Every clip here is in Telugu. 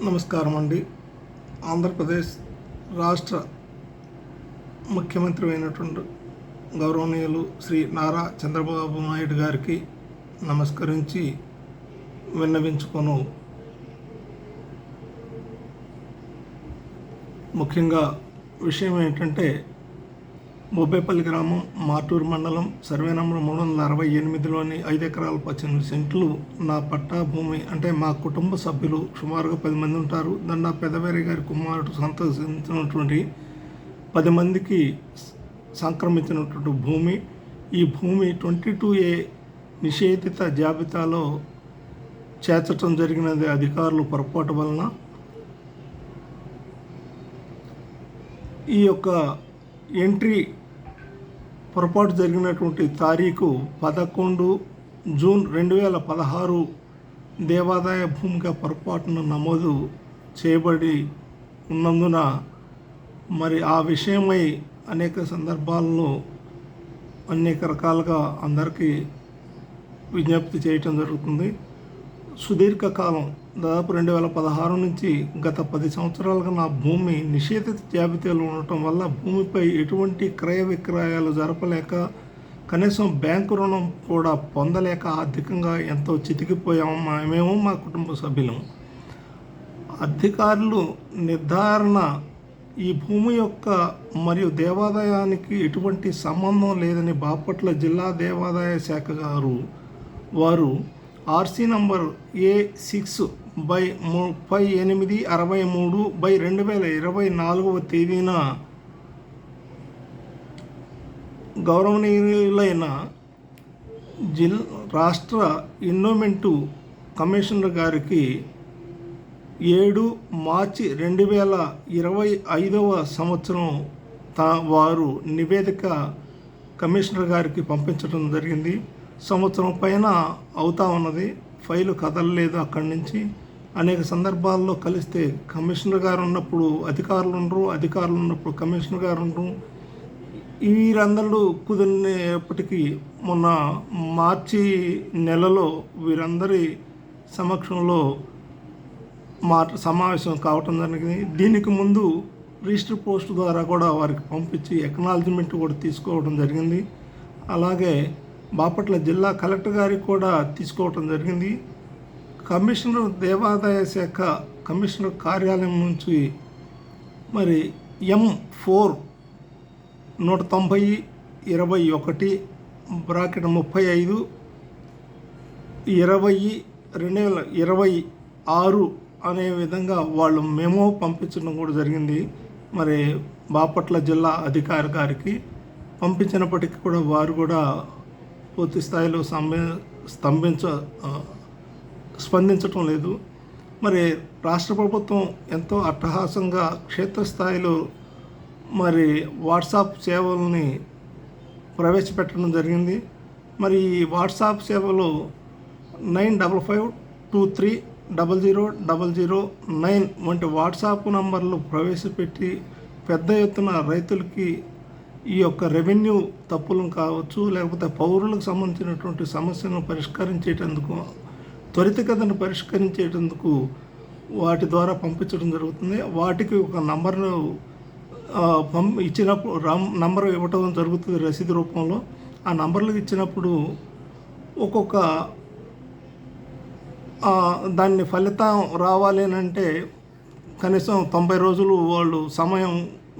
నమస్కారం అండి. ఆంధ్రప్రదేశ్ రాష్ట్ర ముఖ్యమంత్రి అయినటువంటి గౌరవనీయులు శ్రీ నారా చంద్రబాబు నాయుడు గారికి నమస్కరించి విన్నవించుకొను. ముఖ్యంగా విషయం ఏంటంటే, బొబ్బేపల్లి గ్రామం, మార్టూరు మండలం, సర్వే నంబర్ 368లోని 5 ఎకరాల 18 సెంట్లు నా పట్టా భూమి. అంటే మా కుటుంబ సభ్యులు సుమారుగా 10 మంది ఉంటారు. దండా పెదవేరి గారి కుమారుడు సంతోషించినటువంటి 10 మందికి సంక్రమించినటువంటి భూమి. ఈ భూమి 22A నిషేధిత జాబితాలో చేర్చడం జరిగినది అధికారులు పొరపాటు వలన. ఈ యొక్క ఎంట్రీ పొరపాటు జరిగినటువంటి తారీఖు 11 జూన్ 2016 దేవాదాయ భూమిగా పొరపాటున నమోదు చేయబడి ఉన్నందున మరి ఆ విషయమై అనేక సందర్భాల్లో అనేక రకాలుగా అందరికీ విజ్ఞప్తి చేయటం జరుగుతుంది. సుదీర్ఘకాలం దాదాపు 2016 నుంచి గత 10 సంవత్సరాలుగా నా భూమి నిషేధిత జాబితాలో ఉండటం వల్ల భూమిపై ఎటువంటి క్రయ విక్రయాలు జరపలేక, కనీసం బ్యాంకు రుణం కూడా పొందలేక ఆర్థికంగా ఎంతో చితికిపోయాము మేము, మా కుటుంబ సభ్యులం. అధికారులు నిర్ధారణ ఈ భూమి యొక్క మరియు దేవాదాయానికి ఎటువంటి సంబంధం లేదని బాపట్ల జిల్లా దేవాదాయ శాఖ వారు RC నంబర్ A6/3863/2024 తేదీన గౌరవనీయులైన రాష్ట్ర ఎండోమెంటు కమిషనర్ గారికి 7 మార్చి 2025 వారు నివేదిక కమిషనర్ గారికి పంపించడం జరిగింది. సంవత్సరం పైన అవుతా ఉన్నది, ఫైలు కదలలేదు. అక్కడి నుంచి అనేక సందర్భాల్లో కలిస్తే కమిషనర్ గారు ఉన్నప్పుడు అధికారులు ఉండరు, అధికారులు ఉన్నప్పుడు కమిషనర్ గారు ఉండరు. వీరందరూ కుదిరినప్పటికీ మొన్న మార్చి నెలలో వీరందరి సమక్షంలో సమావేశం కావటం జరిగింది. దీనికి ముందు రిజిస్టర్ పోస్ట్ ద్వారా కూడా వారికి పంపించి ఎక్నాలజ్మెంట్ కూడా తీసుకోవడం జరిగింది. అలాగే బాపట్ల జిల్లా కలెక్టర్ గారికి కూడా తీసుకోవటం జరిగింది. కమిషనర్ దేవాదాయ శాఖ కమిషనర్ కార్యాలయం నుంచి మరి M4 190/35/20/2026 అనే విధంగా వాళ్ళు మెమో పంపించడం కూడా జరిగింది. మరి బాపట్ల జిల్లా అధికారి గారికి పంపించినప్పటికీ కూడా వారు కూడా పూర్తి స్థాయిలో స్పందించటం లేదు. మరి రాష్ట్ర ప్రభుత్వం ఎంతో అట్టహాసంగా క్షేత్రస్థాయిలో మరి వాట్సాప్ సేవల్ని ప్రవేశపెట్టడం జరిగింది. మరి ఈ వాట్సాప్ సేవలో 9552300009 వంటి వాట్సాప్ నంబర్లు ప్రవేశపెట్టి పెద్ద ఎత్తున రైతులకి ఈ యొక్క రెవెన్యూ తప్పులను కావచ్చు, లేకపోతే పౌరులకు సంబంధించినటువంటి సమస్యలను పరిష్కరించేటందుకు, త్వరితగతిన పరిష్కరించేటందుకు వాటి ద్వారా పంపించడం జరుగుతుంది. వాటికి ఒక నంబర్ను ఇచ్చినప్పుడు నంబర్ ఇవ్వటం జరుగుతుంది రసీదు రూపంలో. ఆ నంబర్లకు ఇచ్చినప్పుడు ఒక్కొక్క దాన్ని ఫలితం రావాలి అని అంటే కనీసం 90 రోజులు వాళ్ళు సమయం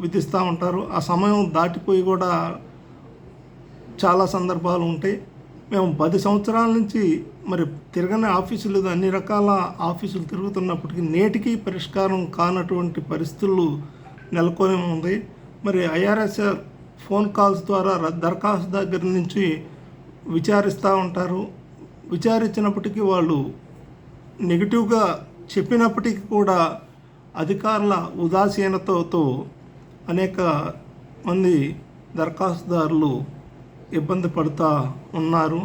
విధిస్తూ ఉంటారు. ఆ సమయం దాటిపోయి కూడా చాలా సందర్భాలు ఉంటాయి. మేము 10 సంవత్సరాల నుంచి మరి తిరగని ఆఫీసులు, అన్ని రకాల ఆఫీసులు తిరుగుతున్నప్పటికీ నేటికి పరిష్కారం కానటువంటి పరిస్థితులు నెలకొని ఉంది. మరి IRSR ఫోన్ కాల్స్ ద్వారా దరఖాస్తు దగ్గర నుంచి విచారిస్తూ ఉంటారు. విచారించినప్పటికీ వాళ్ళు నెగిటివ్గా చెప్పినప్పటికీ కూడా అధికారుల ఉదాసీనతతో అనేక మంది దరఖాస్తుదారులు ఇబ్బంది పడుతూ ఉన్నారు.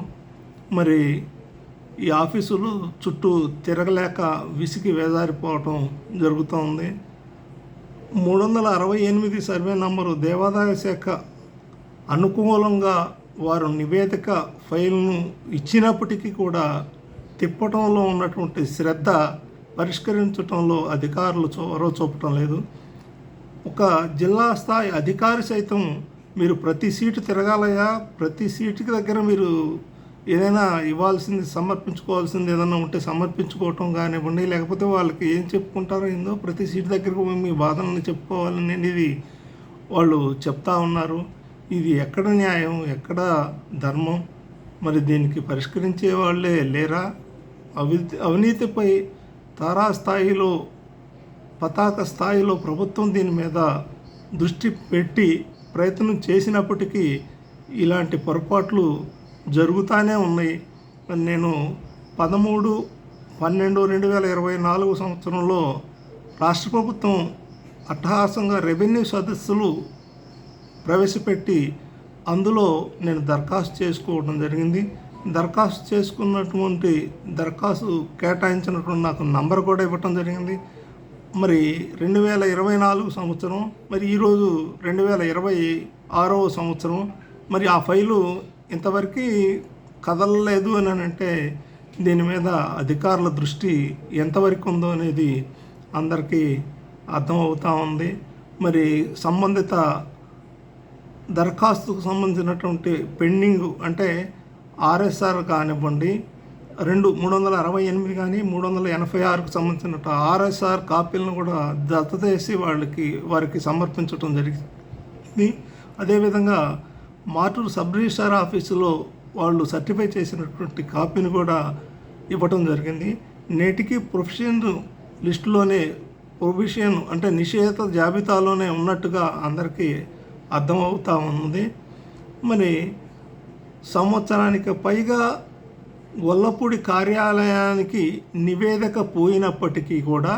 మరి ఈ ఆఫీసులు చుట్టూ తిరగలేక విసిగి వేదారిపోవటం జరుగుతోంది. 368 సర్వే నంబరు దేవాదాయ శాఖ అనుకూలంగా వారు నివేదిక ఫైల్ను ఇచ్చినప్పటికీ కూడా తిప్పటంలో ఉన్నటువంటి శ్రద్ధ పరిష్కరించడంలో అధికారులు చొరవ చూపటం లేదు. ఒక జిల్లా స్థాయి అధికారి సైతం మీరు ప్రతి సీటు తిరగాలయా, ప్రతి సీటుకి దగ్గర మీరు ఏదైనా ఇవ్వాల్సింది సమర్పించుకోవాల్సింది ఏదైనా ఉంటే సమర్పించుకోవటం కానివ్వండి, లేకపోతే వాళ్ళకి ఏం చెప్పుకుంటారో ఏందో ప్రతి సీటు దగ్గరకు మీ బాధలను చెప్పుకోవాలని అనేది వాళ్ళు చెప్తా ఉన్నారు. ఇది ఎక్కడ న్యాయం, ఎక్కడ ధర్మం? మరి దీనికి పరిష్కరించే వాళ్ళే లేరా? అవినీతిపై తారాస్థాయిలో, పతాక స్థాయిలో ప్రభుత్వం దీని మీద దృష్టి పెట్టి ప్రయత్నం చేసినప్పటికీ ఇలాంటి పొరపాట్లు జరుగుతూనే ఉన్నాయి. నేను 13/12/2024 సంవత్సరంలో రాష్ట్ర ప్రభుత్వం అట్టహాసంగా రెవెన్యూ సదస్సులు ప్రవేశపెట్టి అందులో నేను దరఖాస్తు చేసుకోవడం జరిగింది. దరఖాస్తు చేసుకున్నటువంటి దరఖాస్తు కేటాయించినటువంటి నాకు నంబర్ కూడా ఇవ్వటం జరిగింది. మరి 2024 సంవత్సరం, మరి ఈరోజు 2026 సంవత్సరం, మరి ఆ ఫైలు ఇంతవరకు కదలలేదు అని అంటే దీని మీద అధికారుల దృష్టి ఎంతవరకు ఉందో అనేది అందరికీ అర్థమవుతూ ఉంది. మరి సంబంధిత దరఖాస్తుకు సంబంధించినటువంటి పెండింగ్ అంటే ఆర్ఎస్ఆర్ కానివ్వండి, 368 కానీ 386కు సంబంధించిన ఆర్ఎస్ఆర్ కాపీలను కూడా జత చేసి వారికి సమర్పించడం జరిగింది. అదేవిధంగా మాటూరు సబ్ రిజిస్ట్రార్ ఆఫీసులో వాళ్ళు సర్టిఫై చేసినటువంటి కాపీని కూడా ఇవ్వటం జరిగింది. నేటికి ప్రొఫెషన్ లిస్టులోనే, ప్రొవిషన్ అంటే నిషేధ జాబితాలోనే ఉన్నట్టుగా అందరికీ అర్థమవుతూ ఉంది. మరి సంవత్సరానికి పైగా గొల్లపూడి కార్యాలయానికి నివేదిక పోయినప్పటికీ కూడా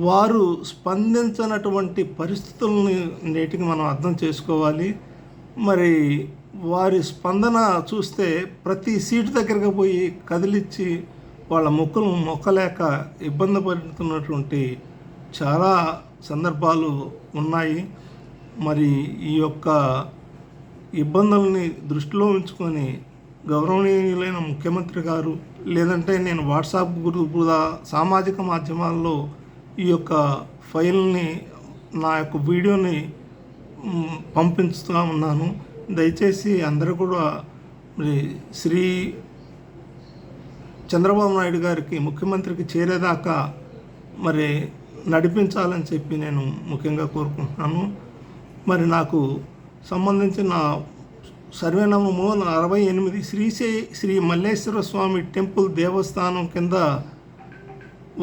వారు స్పందించినటువంటి పరిస్థితులని నేటికి మనం అర్థం చేసుకోవాలి. మరి వారి స్పందన చూస్తే ప్రతి సీటు దగ్గరకు పోయి కదిలిచ్చి వాళ్ళ మొక్కలు మొక్కలేక ఇబ్బంది పడుతున్నటువంటి చాలా సందర్భాలు ఉన్నాయి. మరి ఈ యొక్క ఇబ్బందుల్ని దృష్టిలో ఉంచుకొని గౌరవనీయులైన ముఖ్యమంత్రి గారు, లేదంటే నేను వాట్సాప్ గ్రూప్ సామాజిక మాధ్యమాల్లో ఈ యొక్క ఫైల్ని, నా యొక్క వీడియోని పంపిస్తూ ఉన్నాను. దయచేసి అందరూ కూడా మరి శ్రీ చంద్రబాబు నాయుడు గారికి, ముఖ్యమంత్రికి చేరేదాకా మరి నడిపించాలని చెప్పి నేను ముఖ్యంగా కోరుకుంటున్నాను. మరి నాకు సంబంధించిన సర్వే నంబర్ 368 శ్రీ మల్లేశ్వర స్వామి టెంపుల్ దేవస్థానం కింద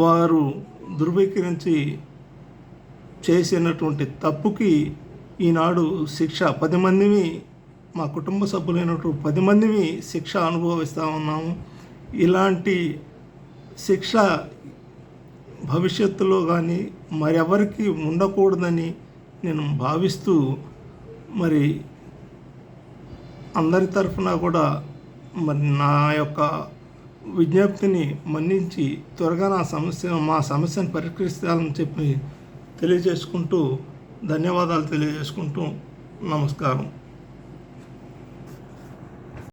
వారు ధృవీకరించి చేసినటువంటి తప్పుకి ఈనాడు శిక్ష 10 మందిని, మా కుటుంబ సభ్యులైనటువంటి 10 మందిని శిక్ష అనుభవిస్తూ ఉన్నాము. ఇలాంటి శిక్ష భవిష్యత్తులో కానీ మరెవరికి ఉండకూడదని నేను భావిస్తూ మరి అందరి తరఫున కూడా మరి నా యొక్క విజ్ఞప్తిని మన్నించి త్వరగా మా సమస్యను పరిష్కరిస్తాలని చెప్పి తెలియజేసుకుంటూ ధన్యవాదాలు తెలియజేసుకుంటూ నమస్కారం.